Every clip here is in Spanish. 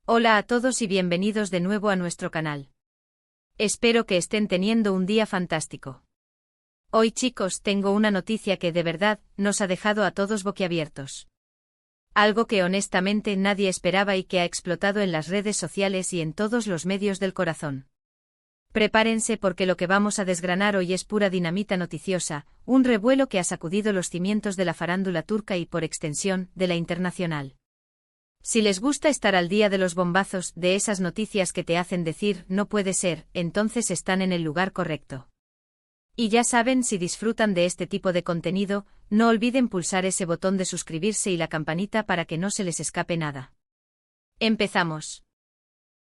Hola a todos y bienvenidos de nuevo a nuestro canal. Espero que estén teniendo un día fantástico. Hoy, chicos, tengo una noticia que de verdad nos ha dejado a todos boquiabiertos. Algo que honestamente nadie esperaba y que ha explotado en las redes sociales y en todos los medios del corazón. Prepárense porque lo que vamos a desgranar hoy es pura dinamita noticiosa, un revuelo que ha sacudido los cimientos de la farándula turca y por extensión, de la internacional. Si les gusta estar al día de los bombazos, de esas noticias que te hacen decir no puede ser, entonces están en el lugar correcto. Y ya saben, si disfrutan de este tipo de contenido, no olviden pulsar ese botón de suscribirse y la campanita para que no se les escape nada. Empezamos.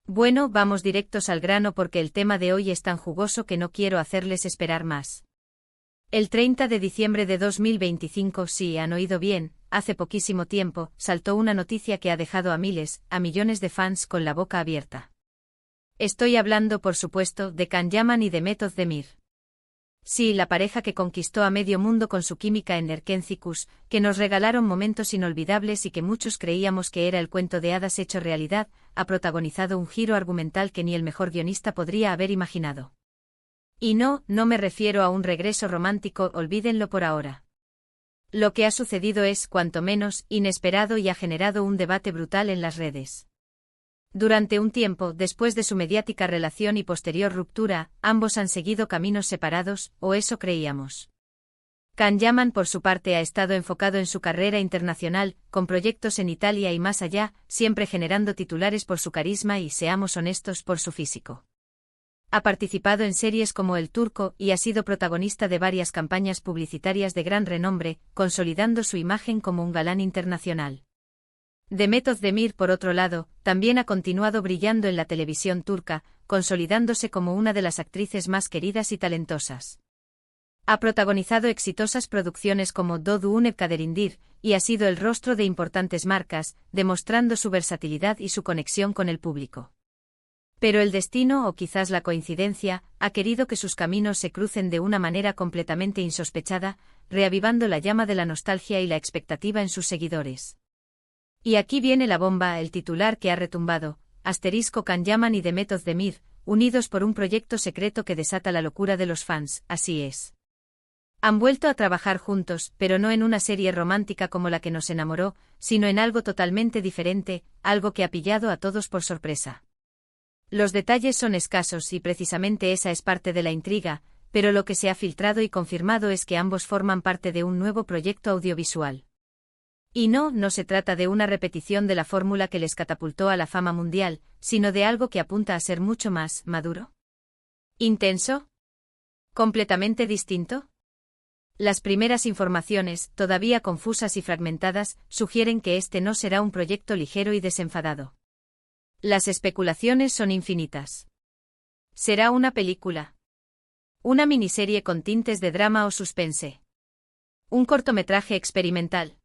Bueno, vamos directos al grano porque el tema de hoy es tan jugoso que no quiero hacerles esperar más. El 30 de diciembre de 2025, sí, han oído bien, hace poquísimo tiempo, saltó una noticia que ha dejado a miles, a millones de fans con la boca abierta. Estoy hablando, por supuesto, de Can Yaman y de Method Demir. Sí, la pareja que conquistó a medio mundo con su química en Erkencikus, que nos regalaron momentos inolvidables y que muchos creíamos que era el cuento de hadas hecho realidad, ha protagonizado un giro argumental que ni el mejor guionista podría haber imaginado. Y no me refiero a un regreso romántico, olvídenlo por ahora. Lo que ha sucedido es, cuanto menos, inesperado y ha generado un debate brutal en las redes. Durante un tiempo, después de su mediática relación y posterior ruptura, ambos han seguido caminos separados, o eso creíamos. Can Yaman, por su parte, ha estado enfocado en su carrera internacional, con proyectos en Italia y más allá, siempre generando titulares por su carisma y, seamos honestos, por su físico. Ha participado en series como El Turco y ha sido protagonista de varias campañas publicitarias de gran renombre, consolidando su imagen como un galán internacional. Method Demir, por otro lado, también ha continuado brillando en la televisión turca, consolidándose como una de las actrices más queridas y talentosas. Ha protagonizado exitosas producciones como Doğduğun Kaderindir, y ha sido el rostro de importantes marcas, demostrando su versatilidad y su conexión con el público. Pero el destino, o quizás la coincidencia, ha querido que sus caminos se crucen de una manera completamente insospechada, reavivando la llama de la nostalgia y la expectativa en sus seguidores. Y aquí viene la bomba, el titular que ha retumbado: Can Yaman y Method Demir, unidos por un proyecto secreto que desata la locura de los fans, así es. Han vuelto a trabajar juntos, pero no en una serie romántica como la que nos enamoró, sino en algo totalmente diferente, algo que ha pillado a todos por sorpresa. Los detalles son escasos y precisamente esa es parte de la intriga, pero lo que se ha filtrado y confirmado es que ambos forman parte de un nuevo proyecto audiovisual. Y no se trata de una repetición de la fórmula que les catapultó a la fama mundial, sino de algo que apunta a ser mucho más maduro. ¿Intenso? ¿Completamente distinto? Las primeras informaciones, todavía confusas y fragmentadas, sugieren que este no será un proyecto ligero y desenfadado. Las especulaciones son infinitas. ¿Será una película? ¿Una miniserie con tintes de drama o suspense? ¿Un cortometraje experimental?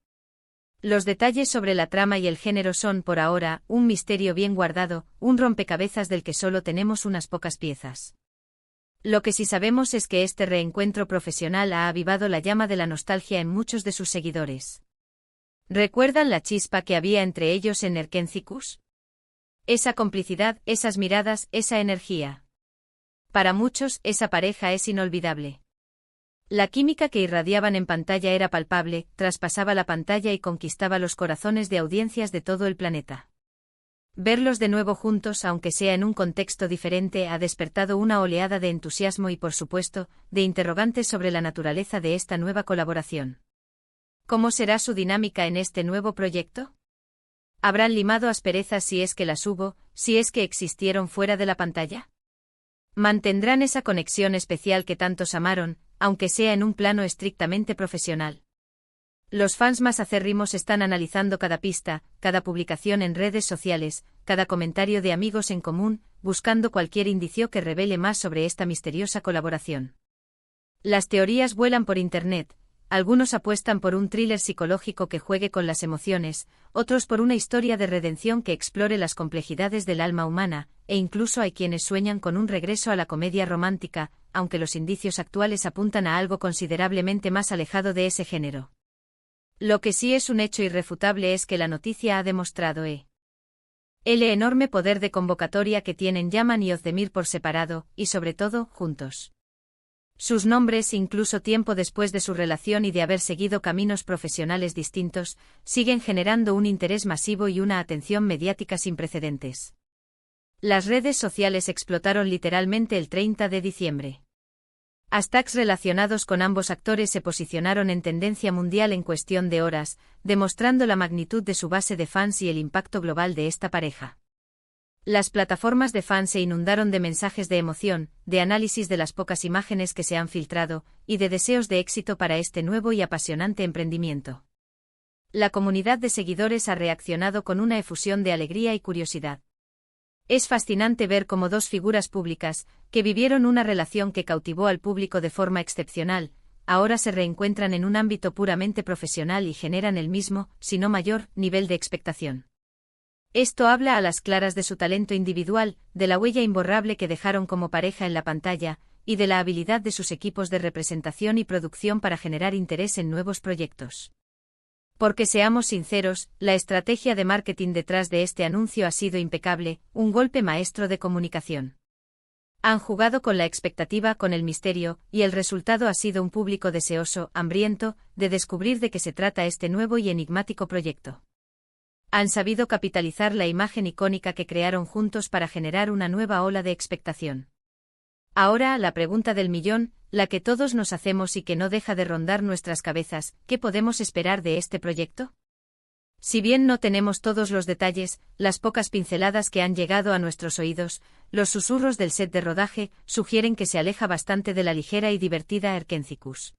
Los detalles sobre la trama y el género son, por ahora, un misterio bien guardado, un rompecabezas del que solo tenemos unas pocas piezas. Lo que sí sabemos es que este reencuentro profesional ha avivado la llama de la nostalgia en muchos de sus seguidores. ¿Recuerdan la chispa que había entre ellos en Erkencikus? Esa complicidad, esas miradas, esa energía. Para muchos, esa pareja es inolvidable. La química que irradiaban en pantalla era palpable, traspasaba la pantalla y conquistaba los corazones de audiencias de todo el planeta. Verlos de nuevo juntos, aunque sea en un contexto diferente, ha despertado una oleada de entusiasmo y, por supuesto, de interrogantes sobre la naturaleza de esta nueva colaboración. ¿Cómo será su dinámica en este nuevo proyecto? ¿Habrán limado asperezas si es que las hubo, si es que existieron fuera de la pantalla? ¿Mantendrán esa conexión especial que tantos amaron, aunque sea en un plano estrictamente profesional? Los fans más acérrimos están analizando cada pista, cada publicación en redes sociales, cada comentario de amigos en común, buscando cualquier indicio que revele más sobre esta misteriosa colaboración. Las teorías vuelan por internet. Algunos apuestan por un thriller psicológico que juegue con las emociones, otros por una historia de redención que explore las complejidades del alma humana, e incluso hay quienes sueñan con un regreso a la comedia romántica, aunque los indicios actuales apuntan a algo considerablemente más alejado de ese género. Lo que sí es un hecho irrefutable es que la noticia ha demostrado El enorme poder de convocatoria que tienen Yaman y Ozdemir por separado, y sobre todo, juntos. Sus nombres, incluso tiempo después de su relación y de haber seguido caminos profesionales distintos, siguen generando un interés masivo y una atención mediática sin precedentes. Las redes sociales explotaron literalmente el 30 de diciembre. Hashtags relacionados con ambos actores se posicionaron en tendencia mundial en cuestión de horas, demostrando la magnitud de su base de fans y el impacto global de esta pareja. Las plataformas de fans se inundaron de mensajes de emoción, de análisis de las pocas imágenes que se han filtrado, y de deseos de éxito para este nuevo y apasionante emprendimiento. La comunidad de seguidores ha reaccionado con una efusión de alegría y curiosidad. Es fascinante ver cómo dos figuras públicas, que vivieron una relación que cautivó al público de forma excepcional, ahora se reencuentran en un ámbito puramente profesional y generan el mismo, si no mayor, nivel de expectación. Esto habla a las claras de su talento individual, de la huella imborrable que dejaron como pareja en la pantalla, y de la habilidad de sus equipos de representación y producción para generar interés en nuevos proyectos. Porque seamos sinceros, la estrategia de marketing detrás de este anuncio ha sido impecable, un golpe maestro de comunicación. Han jugado con la expectativa, con el misterio, y el resultado ha sido un público deseoso, hambriento, de descubrir de qué se trata este nuevo y enigmático proyecto. Han sabido capitalizar la imagen icónica que crearon juntos para generar una nueva ola de expectación. Ahora, la pregunta del millón, la que todos nos hacemos y que no deja de rondar nuestras cabezas, ¿qué podemos esperar de este proyecto? Si bien no tenemos todos los detalles, las pocas pinceladas que han llegado a nuestros oídos, los susurros del set de rodaje, sugieren que se aleja bastante de la ligera y divertida Erkencicus.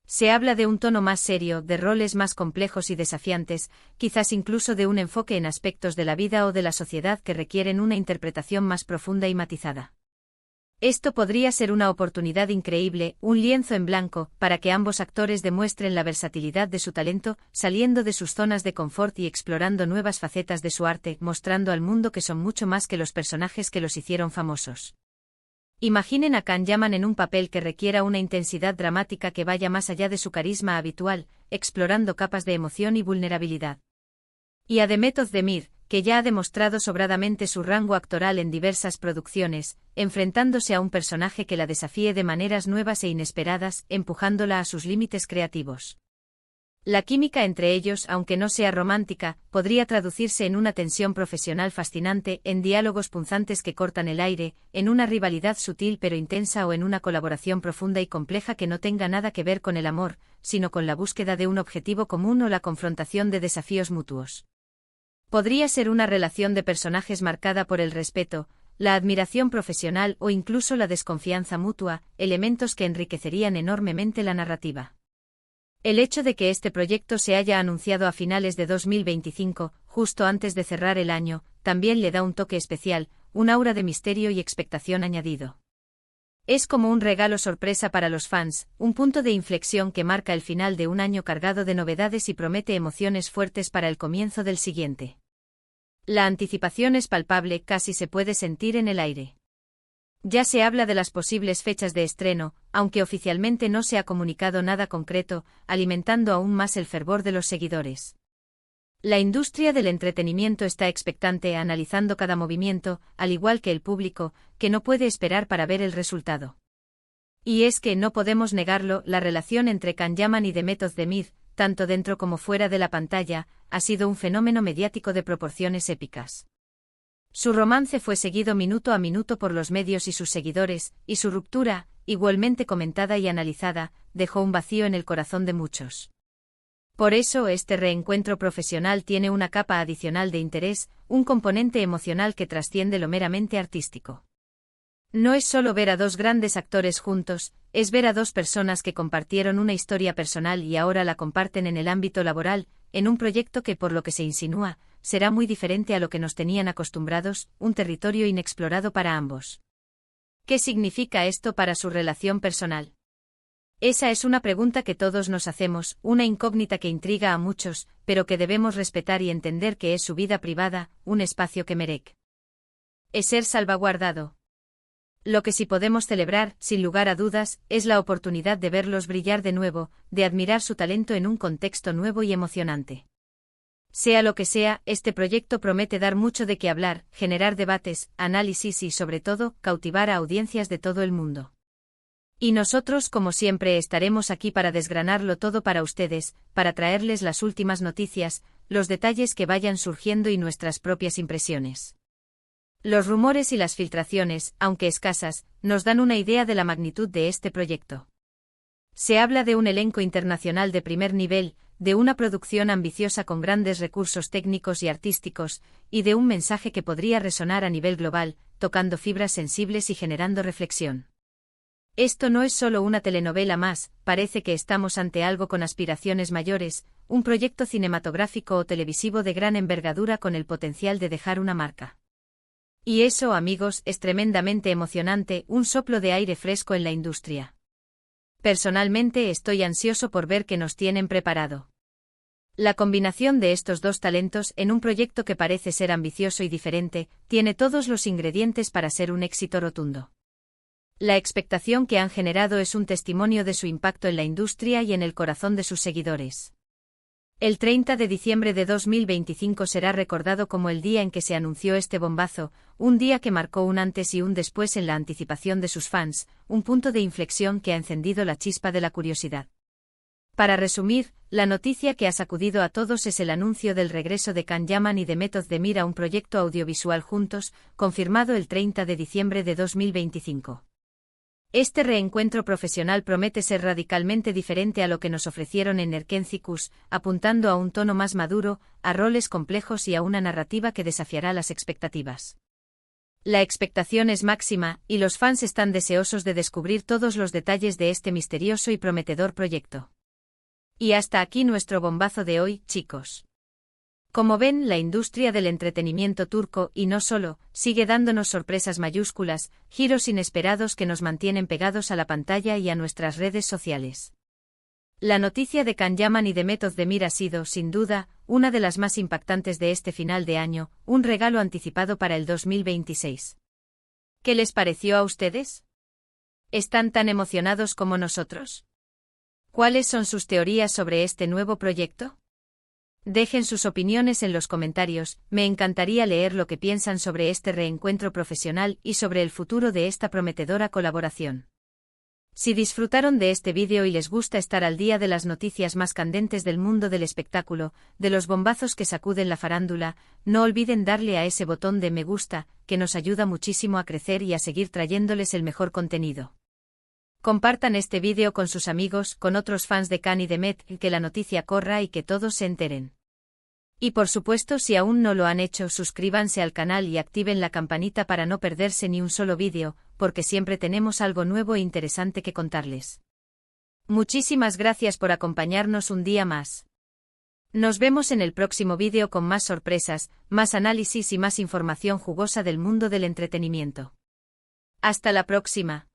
Se habla de un tono más serio, de roles más complejos y desafiantes, quizás incluso de un enfoque en aspectos de la vida o de la sociedad que requieren una interpretación más profunda y matizada. Esto podría ser una oportunidad increíble, un lienzo en blanco, para que ambos actores demuestren la versatilidad de su talento, saliendo de sus zonas de confort y explorando nuevas facetas de su arte, mostrando al mundo que son mucho más que los personajes que los hicieron famosos. Imaginen a Can Yaman en un papel que requiera una intensidad dramática que vaya más allá de su carisma habitual, explorando capas de emoción y vulnerabilidad. Y a Demet Özdemir, que ya ha demostrado sobradamente su rango actoral en diversas producciones, enfrentándose a un personaje que la desafíe de maneras nuevas e inesperadas, empujándola a sus límites creativos. La química entre ellos, aunque no sea romántica, podría traducirse en una tensión profesional fascinante, en diálogos punzantes que cortan el aire, en una rivalidad sutil pero intensa o en una colaboración profunda y compleja que no tenga nada que ver con el amor, sino con la búsqueda de un objetivo común o la confrontación de desafíos mutuos. Podría ser una relación de personajes marcada por el respeto, la admiración profesional o incluso la desconfianza mutua, elementos que enriquecerían enormemente la narrativa. El hecho de que este proyecto se haya anunciado a finales de 2025, justo antes de cerrar el año, también le da un toque especial, un aura de misterio y expectación añadido. Es como un regalo sorpresa para los fans, un punto de inflexión que marca el final de un año cargado de novedades y promete emociones fuertes para el comienzo del siguiente. La anticipación es palpable, casi se puede sentir en el aire. Ya se habla de las posibles fechas de estreno, aunque oficialmente no se ha comunicado nada concreto, alimentando aún más el fervor de los seguidores. La industria del entretenimiento está expectante analizando cada movimiento, al igual que el público, que no puede esperar para ver el resultado. Y es que no podemos negarlo, la relación entre Can Yaman y Demet Özdemir, tanto dentro como fuera de la pantalla, ha sido un fenómeno mediático de proporciones épicas. Su romance fue seguido minuto a minuto por los medios y sus seguidores, y su ruptura, igualmente comentada y analizada, dejó un vacío en el corazón de muchos. Por eso este reencuentro profesional tiene una capa adicional de interés, un componente emocional que trasciende lo meramente artístico. No es solo ver a dos grandes actores juntos, es ver a dos personas que compartieron una historia personal y ahora la comparten en el ámbito laboral, en un proyecto que, por lo que se insinúa, será muy diferente a lo que nos tenían acostumbrados, un territorio inexplorado para ambos. ¿Qué significa esto para su relación personal? Esa es una pregunta que todos nos hacemos, una incógnita que intriga a muchos, pero que debemos respetar y entender que es su vida privada, un espacio que merece ser salvaguardado. Lo que sí podemos celebrar, sin lugar a dudas, es la oportunidad de verlos brillar de nuevo, de admirar su talento en un contexto nuevo y emocionante. Sea lo que sea, este proyecto promete dar mucho de qué hablar, generar debates, análisis y sobre todo, cautivar a audiencias de todo el mundo. Y nosotros, como siempre, estaremos aquí para desgranarlo todo para ustedes, para traerles las últimas noticias, los detalles que vayan surgiendo y nuestras propias impresiones. Los rumores y las filtraciones, aunque escasas, nos dan una idea de la magnitud de este proyecto. Se habla de un elenco internacional de primer nivel, de una producción ambiciosa con grandes recursos técnicos y artísticos, y de un mensaje que podría resonar a nivel global, tocando fibras sensibles y generando reflexión. Esto no es solo una telenovela más, parece que estamos ante algo con aspiraciones mayores, un proyecto cinematográfico o televisivo de gran envergadura con el potencial de dejar una marca. Y eso, amigos, es tremendamente emocionante, un soplo de aire fresco en la industria. Personalmente estoy ansioso por ver qué nos tienen preparado. La combinación de estos dos talentos en un proyecto que parece ser ambicioso y diferente, tiene todos los ingredientes para ser un éxito rotundo. La expectación que han generado es un testimonio de su impacto en la industria y en el corazón de sus seguidores. El 30 de diciembre de 2025 será recordado como el día en que se anunció este bombazo, un día que marcó un antes y un después en la anticipación de sus fans, un punto de inflexión que ha encendido la chispa de la curiosidad. Para resumir, la noticia que ha sacudido a todos es el anuncio del regreso de Can Yaman y de Method de Mir a un proyecto audiovisual juntos, confirmado el 30 de diciembre de 2025. Este reencuentro profesional promete ser radicalmente diferente a lo que nos ofrecieron en Erkentzikos, apuntando a un tono más maduro, a roles complejos y a una narrativa que desafiará las expectativas. La expectación es máxima, y los fans están deseosos de descubrir todos los detalles de este misterioso y prometedor proyecto. Y hasta aquí nuestro bombazo de hoy, chicos. Como ven, la industria del entretenimiento turco, y no solo, sigue dándonos sorpresas mayúsculas, giros inesperados que nos mantienen pegados a la pantalla y a nuestras redes sociales. La noticia de Can Yaman y de Method de Mir ha sido, sin duda, una de las más impactantes de este final de año, un regalo anticipado para el 2026. ¿Qué les pareció a ustedes? ¿Están tan emocionados como nosotros? ¿Cuáles son sus teorías sobre este nuevo proyecto? Dejen sus opiniones en los comentarios, me encantaría leer lo que piensan sobre este reencuentro profesional y sobre el futuro de esta prometedora colaboración. Si disfrutaron de este vídeo y les gusta estar al día de las noticias más candentes del mundo del espectáculo, de los bombazos que sacuden la farándula, no olviden darle a ese botón de me gusta, que nos ayuda muchísimo a crecer y a seguir trayéndoles el mejor contenido. Compartan este vídeo con sus amigos, con otros fans de Can y de Met, que la noticia corra y que todos se enteren. Y por supuesto, si aún no lo han hecho, suscríbanse al canal y activen la campanita para no perderse ni un solo vídeo, porque siempre tenemos algo nuevo e interesante que contarles. Muchísimas gracias por acompañarnos un día más. Nos vemos en el próximo vídeo con más sorpresas, más análisis y más información jugosa del mundo del entretenimiento. Hasta la próxima.